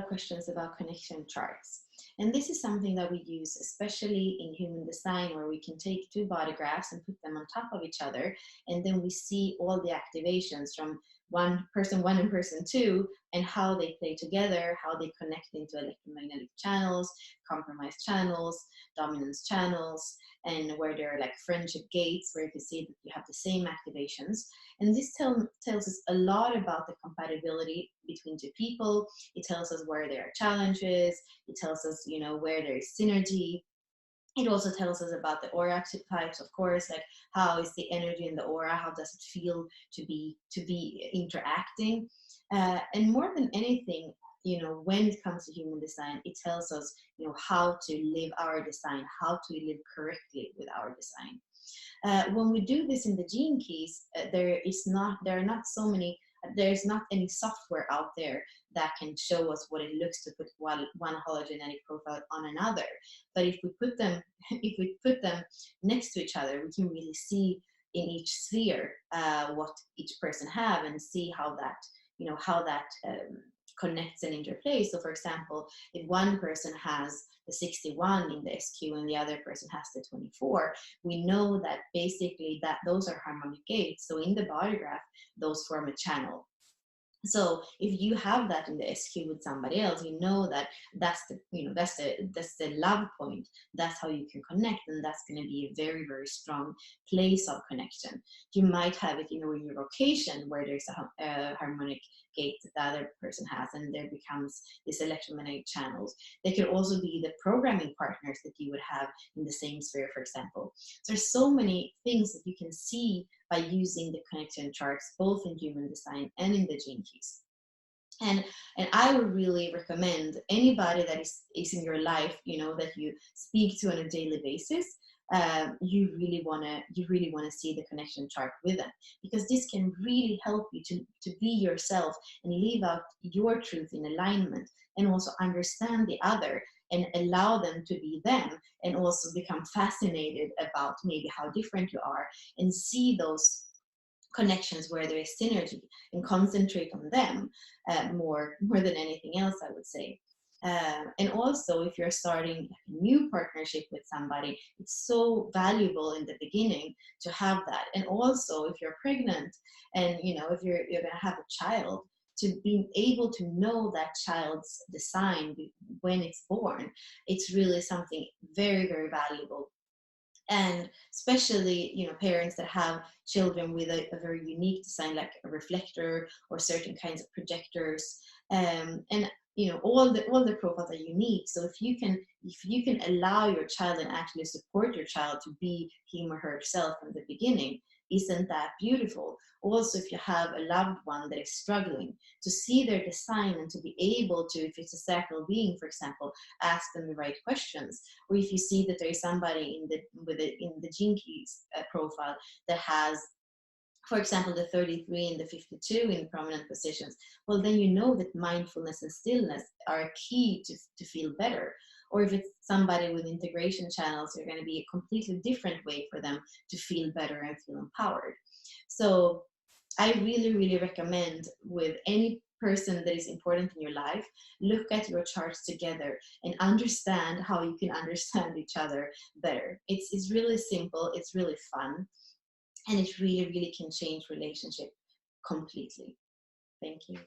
questions about connection charts. And this is something that we use especially in human design, where we can take two body graphs and put them on top of each other, and then we see all the activations from person one and person two, and how they play together, how they connect into electromagnetic channels, compromised channels, dominance channels, and where there are like friendship gates, where you can see that you have the same activations. And this tells us a lot about the compatibility between two people. It tells us where there are challenges. It tells us, you know, where there is synergy. It also tells us about the aura types, of course, like how is the energy in the aura, how does it feel to be interacting, and more than anything, you know, when it comes to human design, it tells us, you know, how to live our design, how to live correctly with our design. When we do this in the gene keys, there's not any software out there that can show us what it looks to put one hologenetic profile on another. But if we put them, if we put them next to each other, we can really see in each sphere what each person have, and see how that, you know, how that connects and interplays. So for example, if one person has the 61 in the SQ and the other person has the 24, we know that basically that those are harmonic gates. So in the body graph, those form a channel. So if you have that in the SQ with somebody else, you know that that's the, you know, that's the love point. That's how you can connect, and that's going to be a very, very strong place of connection. You might have it, you know, in your vocation, where there's a harmonic gate that the other person has, and there becomes this electromagnetic channels. They could also be the programming partners that you would have in the same sphere, for example. So there's so many things that you can see by using the connection charts, both in human design and in the gene keys. And I would really recommend anybody that is in your life, you know, that you speak to on a daily basis, you really want to see the connection chart with them, because this can really help you to be yourself and live out your truth in alignment, and also understand the other and allow them to be them, and also become fascinated about maybe how different you are, and see those connections where there is synergy, and concentrate on them more than anything else, I would say. And also, if you're starting a new partnership with somebody, it's so valuable in the beginning to have that. And also, if you're pregnant, and you know, if you're going to have a child, to be able to know that child's design when it's born, it's really something very, very valuable. And especially, you know, parents that have children with a very unique design, like a reflector or certain kinds of projectors, and you know, all the profiles are unique. So if you can allow your child and actually support your child to be him or herself from the beginning, isn't that beautiful? Also, if you have a loved one that is struggling, to see their design and to be able to, if it's a sacral being, for example, ask them the right questions. Or if you see that there is somebody in the gene keys profile that has, for example, the 33 and the 52 in prominent positions, well, then you know that mindfulness and stillness are a key to feel better. Or if it's somebody with integration channels, they're going to be a completely different way for them to feel better and feel empowered. So I really, really recommend, with any person that is important in your life, look at your charts together and understand how you can understand each other better. It's really simple, it's really fun, and it really, really can change relationship completely. Thank you.